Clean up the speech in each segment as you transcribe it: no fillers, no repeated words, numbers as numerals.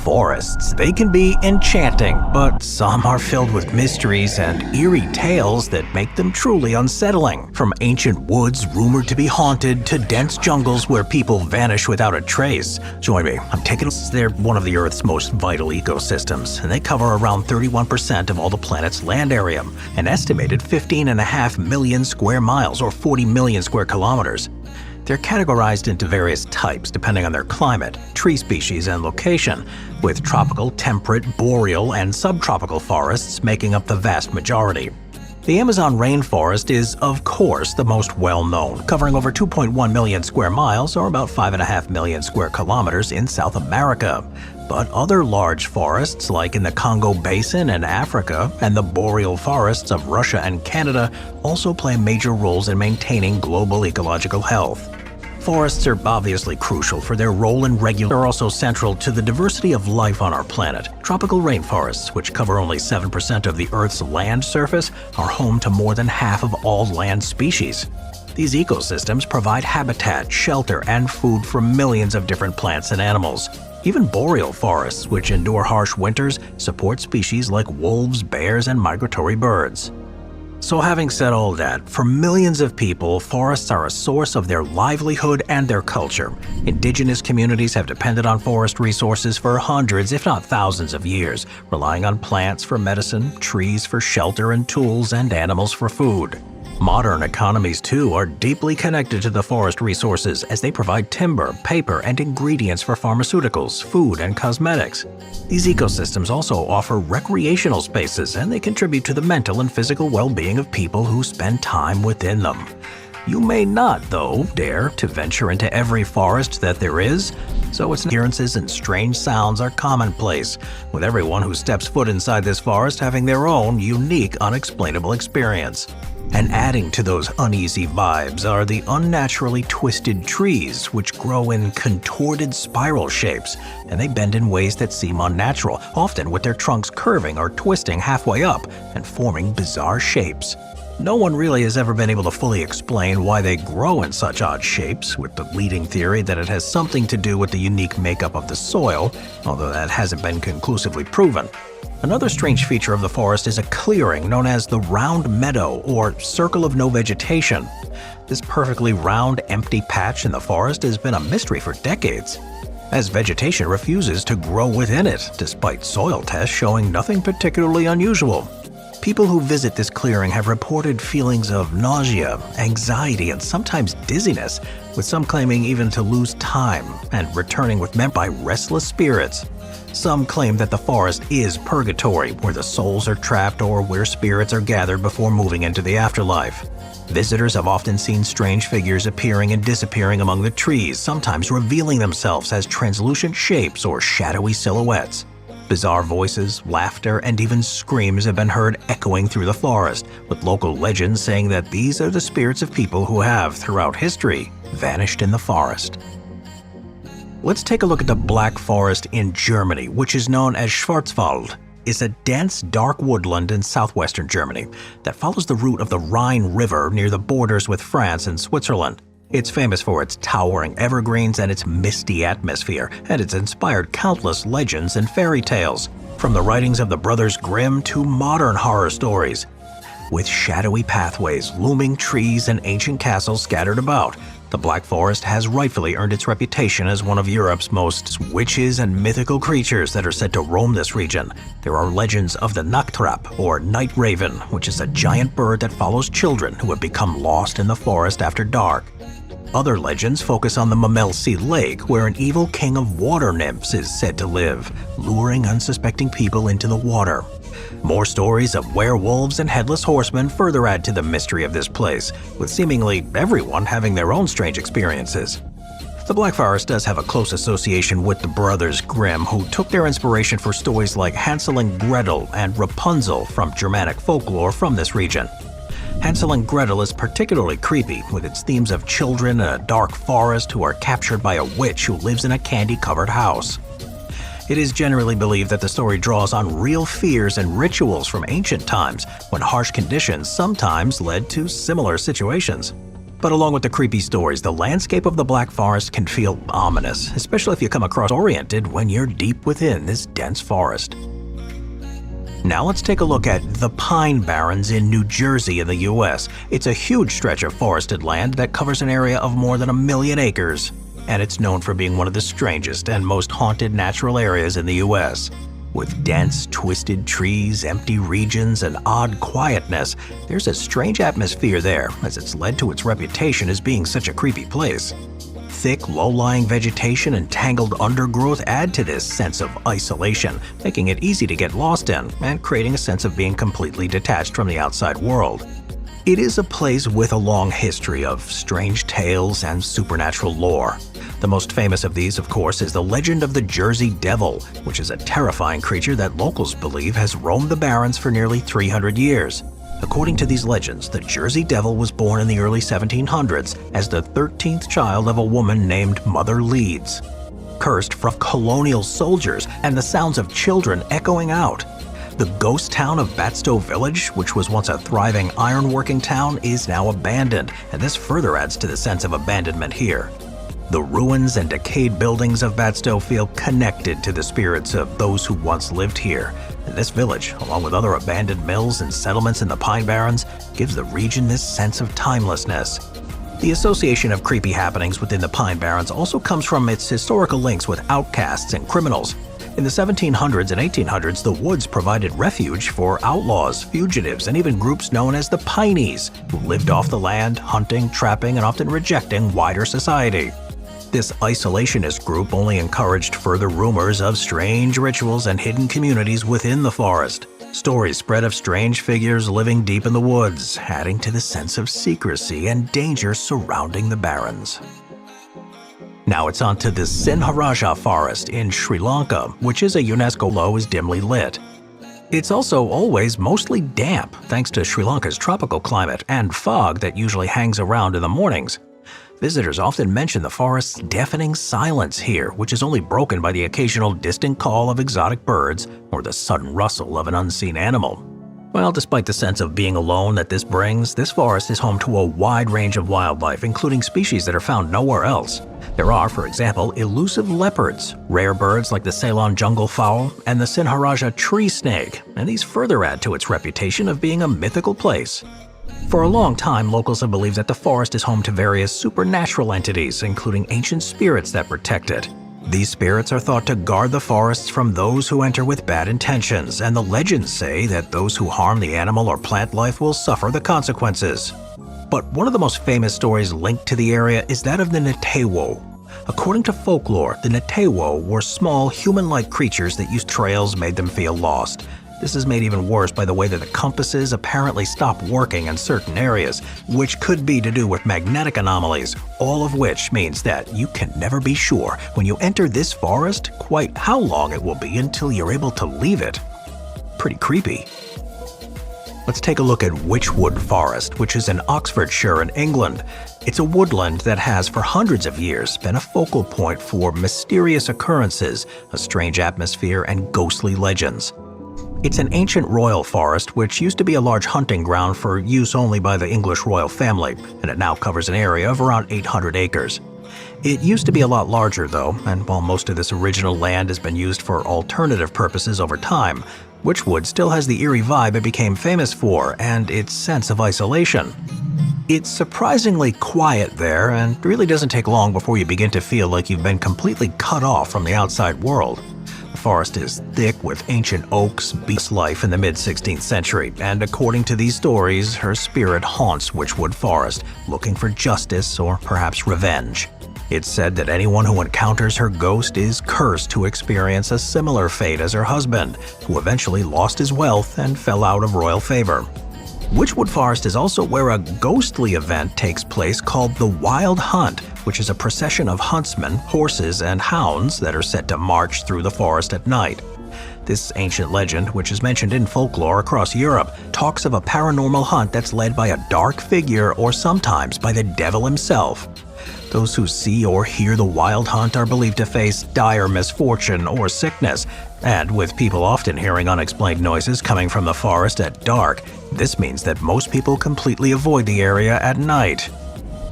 Forests. They can be enchanting, but some are filled with mysteries and eerie tales that make them truly unsettling. From ancient woods rumored to be haunted to dense jungles where people vanish without a trace. Join me, I'm taking they're one of the Earth's most vital ecosystems, and they cover around 31% of all the planet's land area, an estimated 15.5 million square miles or 40 million square kilometers. They're categorized into various types depending on their climate, tree species, and location, with tropical, temperate, boreal, and subtropical forests making up the vast majority. The Amazon rainforest is, of course, the most well-known, covering over 2.1 million square miles or about 5.5 million square kilometers in South America. But other large forests, like in the Congo Basin in Africa and the boreal forests of Russia and Canada, also play major roles in maintaining global ecological health. Forests are obviously crucial for their role in are also central to the diversity of life on our planet. Tropical rainforests, which cover only 7% of the Earth's land surface, are home to more than half of all land species. These ecosystems provide habitat, shelter, and food for millions of different plants and animals. Even boreal forests, which endure harsh winters, support species like wolves, bears, and migratory birds. So having said all that, for millions of people, forests are a source of their livelihood and their culture. Indigenous communities have depended on forest resources for hundreds, if not thousands of years, relying on plants for medicine, trees for shelter and tools, and animals for food. Modern economies, too, are deeply connected to the forest resources as they provide timber, paper, and ingredients for pharmaceuticals, food, and cosmetics. These ecosystems also offer recreational spaces, and they contribute to the mental and physical well-being of people who spend time within them. You may not, though, dare to venture into every forest that there is, so its appearances and strange sounds are commonplace, with everyone who steps foot inside this forest having their own unique, unexplainable experience. And adding to those uneasy vibes are the unnaturally twisted trees, which grow in contorted spiral shapes, and they bend in ways that seem unnatural, often with their trunks curving or twisting halfway up and forming bizarre shapes. No one really has ever been able to fully explain why they grow in such odd shapes, with the leading theory that it has something to do with the unique makeup of the soil, although that hasn't been conclusively proven. Another strange feature of the forest is a clearing known as the Round Meadow, or Circle of No Vegetation. This perfectly round, empty patch in the forest has been a mystery for decades, as vegetation refuses to grow within it, despite soil tests showing nothing particularly unusual. People who visit this clearing have reported feelings of nausea, anxiety, and sometimes dizziness, with some claiming even to lose time and returning with met by restless spirits. Some claim that the forest is purgatory, where the souls are trapped or where spirits are gathered before moving into the afterlife. Visitors have often seen strange figures appearing and disappearing among the trees, sometimes revealing themselves as translucent shapes or shadowy silhouettes. Bizarre voices, laughter, and even screams have been heard echoing through the forest, with local legends saying that these are the spirits of people who have, throughout history, vanished in the forest. Let's take a look at the Black Forest in Germany, which is known as Schwarzwald. It's a dense, dark woodland in southwestern Germany that follows the route of the Rhine River near the borders with France and Switzerland. It's famous for its towering evergreens and its misty atmosphere, and it's inspired countless legends and fairy tales, from the writings of the Brothers Grimm to modern horror stories. With shadowy pathways, looming trees, and ancient castles scattered about, the Black Forest has rightfully earned its reputation as one of Europe's most witches and mythical creatures that are said to roam this region. There are legends of the Nachttrap, or night raven, which is a giant bird that follows children who have become lost in the forest after dark. Other legends focus on the Mamelsee Lake, where an evil king of water nymphs is said to live, luring unsuspecting people into the water. More stories of werewolves and headless horsemen further add to the mystery of this place, with seemingly everyone having their own strange experiences. The Black Forest does have a close association with the Brothers Grimm, who took their inspiration for stories like Hansel and Gretel and Rapunzel from Germanic folklore from this region. Hansel and Gretel is particularly creepy, with its themes of children in a dark forest who are captured by a witch who lives in a candy-covered house. It is generally believed that the story draws on real fears and rituals from ancient times, when harsh conditions sometimes led to similar situations. But along with the creepy stories, the landscape of the Black Forest can feel ominous, especially if you come across oriented when you're deep within this dense forest. Now let's take a look at the Pine Barrens in New Jersey in the US. It's a huge stretch of forested land that covers an area of more than 1 million acres, and it's known for being one of the strangest and most haunted natural areas in the US. With dense, twisted trees, empty regions, and odd quietness, there's a strange atmosphere there, as it's led to its reputation as being such a creepy place. Thick, low-lying vegetation and tangled undergrowth add to this sense of isolation, making it easy to get lost in and creating a sense of being completely detached from the outside world. It is a place with a long history of strange tales and supernatural lore. The most famous of these, of course, is the legend of the Jersey Devil, which is a terrifying creature that locals believe has roamed the Barrens for nearly 300 years. According to these legends, the Jersey Devil was born in the early 1700s as the 13th child of a woman named Mother Leeds. Cursed from colonial soldiers and the sounds of children echoing out. The ghost town of Batstow Village, which was once a thriving ironworking town, is now abandoned, and this further adds to the sense of abandonment here. The ruins and decayed buildings of Batstow feel connected to the spirits of those who once lived here, and this village, along with other abandoned mills and settlements in the Pine Barrens, gives the region this sense of timelessness. The association of creepy happenings within the Pine Barrens also comes from its historical links with outcasts and criminals. In the 1700s and 1800s, the woods provided refuge for outlaws, fugitives, and even groups known as the Pinies, who lived off the land, hunting, trapping, and often rejecting wider society. This isolationist group only encouraged further rumors of strange rituals and hidden communities within the forest. Stories spread of strange figures living deep in the woods, adding to the sense of secrecy and danger surrounding the Barrens. Now it's on to the Sinhalese Forest in Sri Lanka, which is a UNESCO low is dimly lit. It's also always mostly damp, thanks to Sri Lanka's tropical climate and fog that usually hangs around in the mornings. Visitors often mention the forest's deafening silence here, which is only broken by the occasional distant call of exotic birds or the sudden rustle of an unseen animal. Well, despite the sense of being alone that this brings, this forest is home to a wide range of wildlife, including species that are found nowhere else. There are, for example, elusive leopards, rare birds like the Ceylon jungle fowl, and the Sinhalese tree snake, and these further add to its reputation of being a mythical place. For a long time, locals have believed that the forest is home to various supernatural entities, including ancient spirits that protect it. These spirits are thought to guard the forests from those who enter with bad intentions, and the legends say that those who harm the animal or plant life will suffer the consequences. But one of the most famous stories linked to the area is that of the Ntewo. According to folklore, the Ntewo were small, human-like creatures that used trails made them feel lost. This is made even worse by the way that the compasses apparently stop working in certain areas, which could be to do with magnetic anomalies, all of which means that you can never be sure when you enter this forest quite how long it will be until you're able to leave it. Pretty creepy. Let's take a look at Witchwood Forest, which is in Oxfordshire in England. It's a woodland that has for hundreds of years been a focal point for mysterious occurrences, a strange atmosphere, and ghostly legends. It's an ancient royal forest which used to be a large hunting ground for use only by the English royal family, and it now covers an area of around 800 acres. It used to be a lot larger though, and while most of this original land has been used for alternative purposes over time, Witchwood still has the eerie vibe it became famous for and its sense of isolation. It's surprisingly quiet there, and really doesn't take long before you begin to feel like you've been completely cut off from the outside world. The forest is thick with ancient oaks, beast life in the mid-16th century, and according to these stories, her spirit haunts Witchwood Forest, looking for justice or perhaps revenge. It's said that anyone who encounters her ghost is cursed to experience a similar fate as her husband, who eventually lost his wealth and fell out of royal favor. Witchwood Forest is also where a ghostly event takes place called the Wild Hunt, which is a procession of huntsmen, horses, and hounds that are set to march through the forest at night. This ancient legend, which is mentioned in folklore across Europe, talks of a paranormal hunt that's led by a dark figure or sometimes by the devil himself. Those who see or hear the Wild Hunt are believed to face dire misfortune or sickness, and with people often hearing unexplained noises coming from the forest at dark, this means that most people completely avoid the area at night.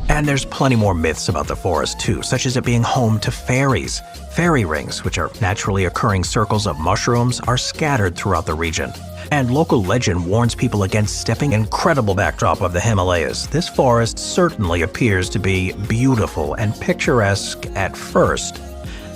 And there's plenty more myths about the forest too, such as it being home to fairies. Fairy rings, which are naturally occurring circles of mushrooms, are scattered throughout the region. And local legend warns people against stepping in the incredible backdrop of the Himalayas. This forest certainly appears to be beautiful and picturesque at first.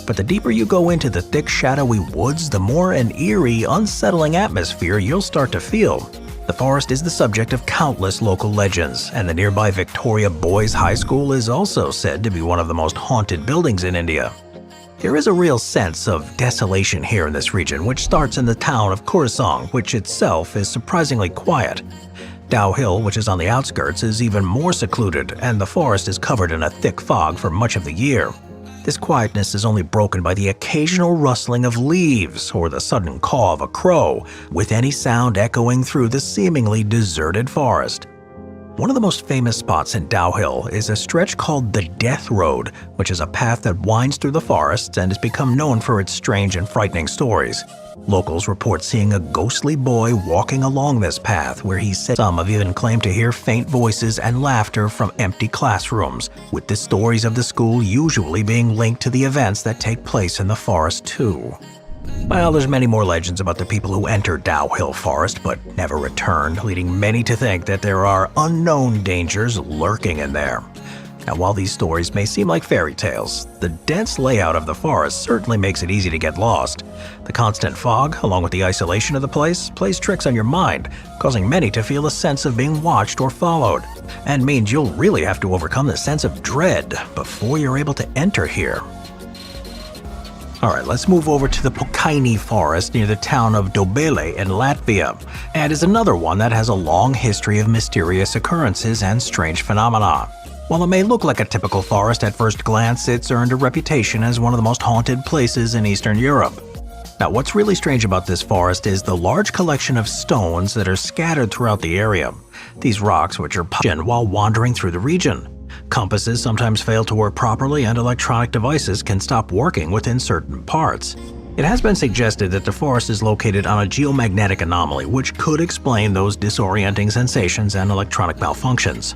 But the deeper you go into the thick, shadowy woods, the more an eerie, unsettling atmosphere you'll start to feel. The forest is the subject of countless local legends, and the nearby Victoria Boys High School is also said to be one of the most haunted buildings in India. There is a real sense of desolation here in this region, which starts in the town of Kurasong, which itself is surprisingly quiet. Dow Hill, which is on the outskirts, is even more secluded, and the forest is covered in a thick fog for much of the year. This quietness is only broken by the occasional rustling of leaves or the sudden caw of a crow, with any sound echoing through the seemingly deserted forest. One of the most famous spots in Dow Hill is a stretch called the Death Road, which is a path that winds through the forest and has become known for its strange and frightening stories. Locals report seeing a ghostly boy walking along this path, where he said some have even claimed to hear faint voices and laughter from empty classrooms, with the stories of the school usually being linked to the events that take place in the forest too. Well, there's many more legends about the people who entered Dow Hill Forest but never returned, leading many to think that there are unknown dangers lurking in there. Now, while these stories may seem like fairy tales, the dense layout of the forest certainly makes it easy to get lost. The constant fog, along with the isolation of the place, plays tricks on your mind, causing many to feel a sense of being watched or followed, and means you'll really have to overcome the sense of dread before you're able to enter here. Alright, let's move over to the Pini Forest near the town of Dobele in Latvia, and is another one that has a long history of mysterious occurrences and strange phenomena. While it may look like a typical forest at first glance, it's earned a reputation as one of the most haunted places in Eastern Europe. Now, what's really strange about this forest is the large collection of stones that are scattered throughout the area. These rocks, which are punched while wandering through the region. Compasses sometimes fail to work properly, and electronic devices can stop working within certain parts. It has been suggested that the forest is located on a geomagnetic anomaly, which could explain those disorienting sensations and electronic malfunctions.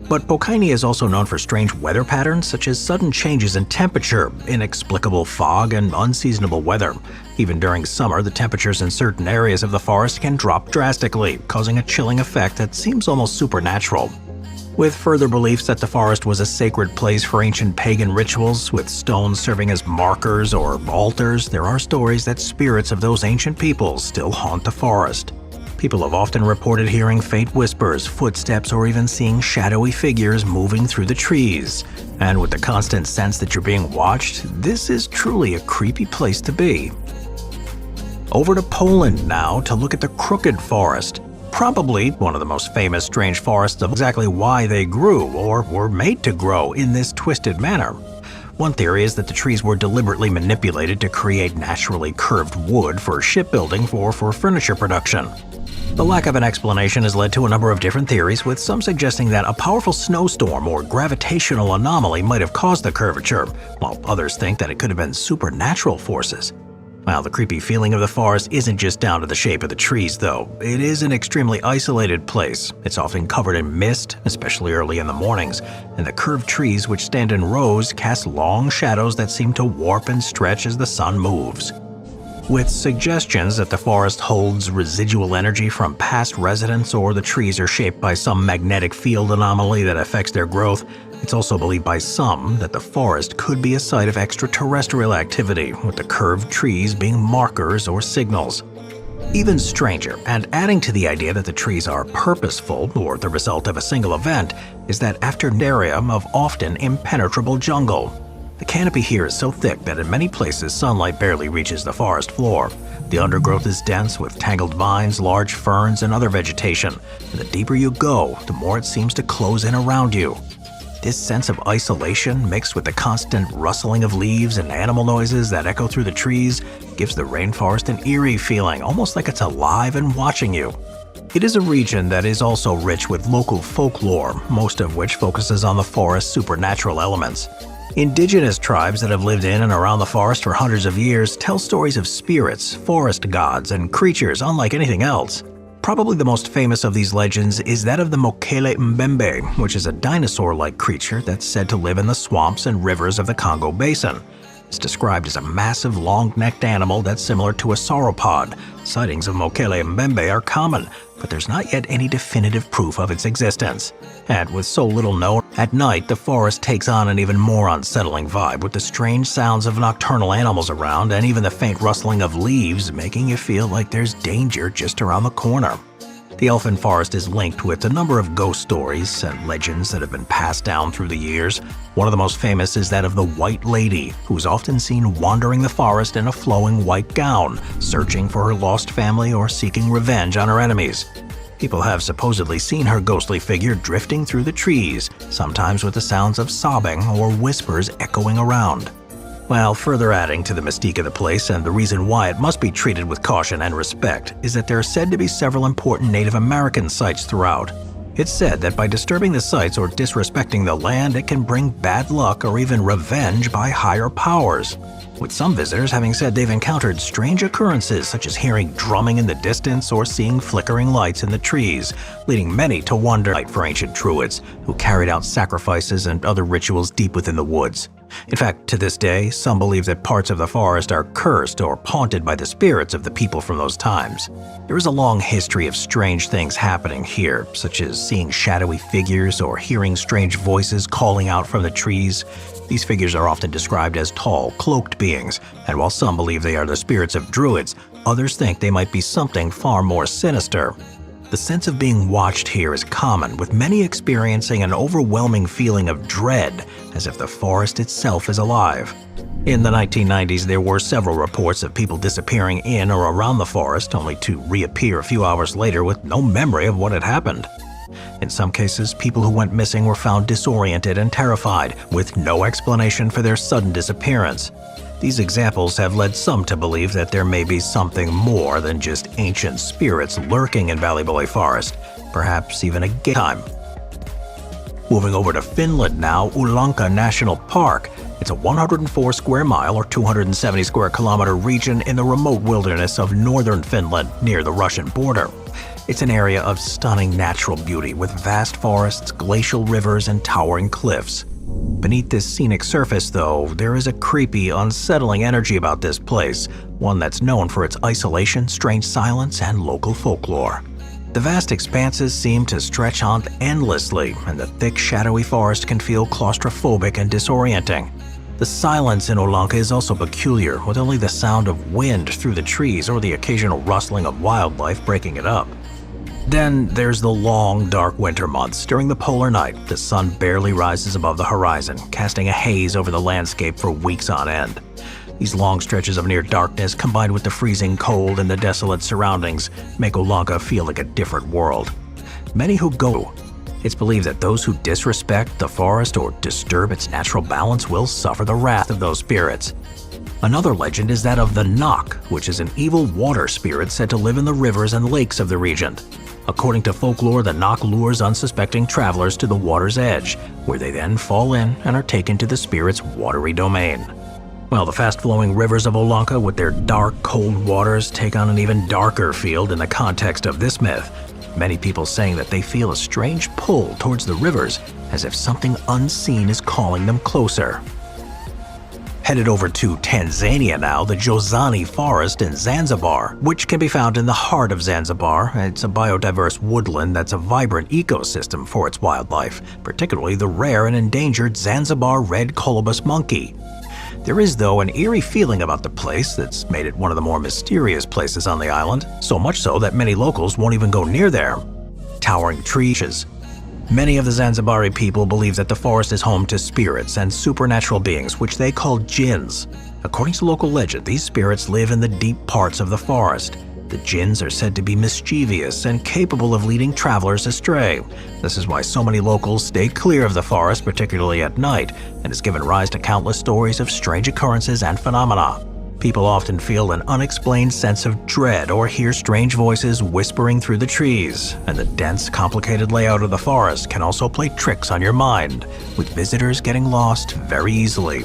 But Pini is also known for strange weather patterns, such as sudden changes in temperature, inexplicable fog, and unseasonable weather. Even during summer, the temperatures in certain areas of the forest can drop drastically, causing a chilling effect that seems almost supernatural. With further beliefs that the forest was a sacred place for ancient pagan rituals, with stones serving as markers or altars, there are stories that spirits of those ancient peoples still haunt the forest. People have often reported hearing faint whispers, footsteps, or even seeing shadowy figures moving through the trees. And with the constant sense that you're being watched, this is truly a creepy place to be. Over to Poland now to look at the Crooked Forest. Probably one of the most famous strange forests of exactly why they grew, or were made to grow, in this twisted manner. One theory is that the trees were deliberately manipulated to create naturally curved wood for shipbuilding or for furniture production. The lack of an explanation has led to a number of different theories, with some suggesting that a powerful snowstorm or gravitational anomaly might have caused the curvature, while others think that it could have been supernatural forces. Well, the creepy feeling of the forest isn't just down to the shape of the trees, though. It is an extremely isolated place. It's often covered in mist, especially early in the mornings, and the curved trees, which stand in rows, cast long shadows that seem to warp and stretch as the sun moves. With suggestions that the forest holds residual energy from past residents, or the trees are shaped by some magnetic field anomaly that affects their growth, it's also believed by some that the forest could be a site of extraterrestrial activity, with the curved trees being markers or signals. Even stranger, and adding to the idea that the trees are purposeful or the result of a single event, is that after an area of often impenetrable jungle. The canopy here is so thick that in many places sunlight barely reaches the forest floor. The undergrowth is dense with tangled vines, large ferns, and other vegetation, and the deeper you go, the more it seems to close in around you. This sense of isolation, mixed with the constant rustling of leaves and animal noises that echo through the trees, gives the rainforest an eerie feeling, almost like it's alive and watching you. It is a region that is also rich with local folklore, most of which focuses on the forest's supernatural elements. Indigenous tribes that have lived in and around the forest for hundreds of years tell stories of spirits, forest gods, and creatures unlike anything else. Probably the most famous of these legends is that of the Mokele Mbembe, which is a dinosaur-like creature that's said to live in the swamps and rivers of the Congo Basin. It's described as a massive, long-necked animal that's similar to a sauropod. Sightings of Mokele Mbembe are common, but there's not yet any definitive proof of its existence. And with so little known, at night the forest takes on an even more unsettling vibe, with the strange sounds of nocturnal animals around and even the faint rustling of leaves making you feel like there's danger just around the corner. The Elfin Forest is linked with a number of ghost stories and legends that have been passed down through the years. One of the most famous is that of the White Lady, who is often seen wandering the forest in a flowing white gown, searching for her lost family or seeking revenge on her enemies. People have supposedly seen her ghostly figure drifting through the trees, sometimes with the sounds of sobbing or whispers echoing around. While further adding to the mystique of the place and the reason why it must be treated with caution and respect is that there are said to be several important Native American sites throughout. It's said that by disturbing the sites or disrespecting the land, it can bring bad luck or even revenge by higher powers, with some visitors having said they've encountered strange occurrences such as hearing drumming in the distance or seeing flickering lights in the trees, leading many to wonder for ancient druids who carried out sacrifices and other rituals deep within the woods. In fact, to this day, some believe that parts of the forest are cursed or haunted by the spirits of the people from those times. There is a long history of strange things happening here, such as seeing shadowy figures or hearing strange voices calling out from the trees. These figures are often described as tall, cloaked beings, and while some believe they are the spirits of druids, others think they might be something far more sinister. The sense of being watched here is common, with many experiencing an overwhelming feeling of dread, as if the forest itself is alive. In the 1990s, there were several reports of people disappearing in or around the forest, only to reappear a few hours later with no memory of what had happened. In some cases, people who went missing were found disoriented and terrified, with no explanation for their sudden disappearance. These examples have led some to believe that there may be something more than just ancient spirits lurking in Ballyboley Forest, perhaps even a game time. Moving over to Finland now, Ulanka National Park. It's a 104 square mile or 270 square kilometer region in the remote wilderness of northern Finland near the Russian border. It's an area of stunning natural beauty with vast forests, glacial rivers, and towering cliffs. Beneath this scenic surface, though, there is a creepy, unsettling energy about this place, one that's known for its isolation, strange silence, and local folklore. The vast expanses seem to stretch on endlessly, and the thick, shadowy forest can feel claustrophobic and disorienting. The silence in Ulanka is also peculiar, with only the sound of wind through the trees or the occasional rustling of wildlife breaking it up. Then there's the long, dark winter months. During the polar night, the sun barely rises above the horizon, casting a haze over the landscape for weeks on end. These long stretches of near darkness, combined with the freezing cold and the desolate surroundings, make Ulanka feel like a different world. Many who go, it's believed that those who disrespect the forest or disturb its natural balance will suffer the wrath of those spirits. Another legend is that of the Knock, which is an evil water spirit said to live in the rivers and lakes of the region. According to folklore, the Knock lures unsuspecting travelers to the water's edge, where they then fall in and are taken to the spirit's watery domain. While the fast-flowing rivers of Ulanka with their dark, cold waters take on an even darker feel in the context of this myth, many people saying that they feel a strange pull towards the rivers, as if something unseen is calling them closer. Headed over to Tanzania now, the Jozani Forest in Zanzibar, which can be found in the heart of Zanzibar. It's a biodiverse woodland that's a vibrant ecosystem for its wildlife, particularly the rare and endangered Zanzibar red colobus monkey. There is, though, an eerie feeling about the place that's made it one of the more mysterious places on the island, so much so that many locals won't even go near there. Towering trees. Many of the Zanzibari people believe that the forest is home to spirits and supernatural beings, which they call jinns. According to local legend, these spirits live in the deep parts of the forest. The jinns are said to be mischievous and capable of leading travelers astray. This is why so many locals stay clear of the forest, particularly at night, and has given rise to countless stories of strange occurrences and phenomena. People often feel an unexplained sense of dread or hear strange voices whispering through the trees, and the dense, complicated layout of the forest can also play tricks on your mind, with visitors getting lost very easily.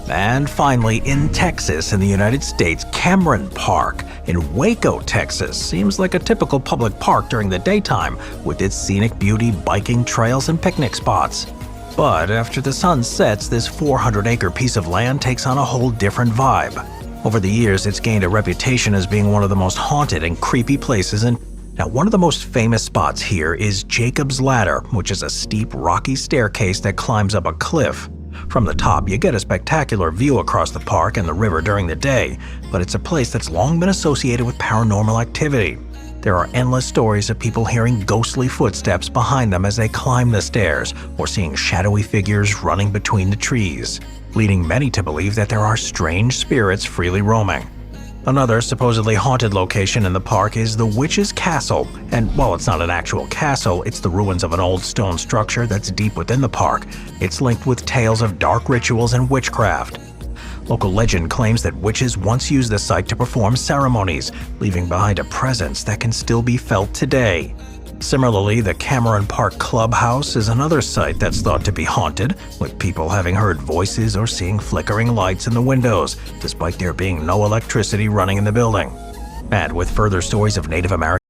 And finally, in Texas, in the United States, Cameron Park in Waco, Texas, seems like a typical public park during the daytime, with its scenic beauty, biking trails, and picnic spots. But after the sun sets, this 400-acre piece of land takes on a whole different vibe. Over the years, it's gained a reputation as being one of the most haunted and creepy places in. Now, one of the most famous spots here is Jacob's Ladder, which is a steep, rocky staircase that climbs up a cliff. From the top, you get a spectacular view across the park and the river during the day, but it's a place that's long been associated with paranormal activity. There are endless stories of people hearing ghostly footsteps behind them as they climb the stairs, or seeing shadowy figures running between the trees, leading many to believe that there are strange spirits freely roaming. Another supposedly haunted location in the park is the Witch's Castle, and while it's not an actual castle, it's the ruins of an old stone structure that's deep within the park. It's linked with tales of dark rituals and witchcraft. Local legend claims that witches once used the site to perform ceremonies, leaving behind a presence that can still be felt today. Similarly, the Cameron Park Clubhouse is another site that's thought to be haunted, with people having heard voices or seeing flickering lights in the windows, despite there being no electricity running in the building. And with further stories of Native American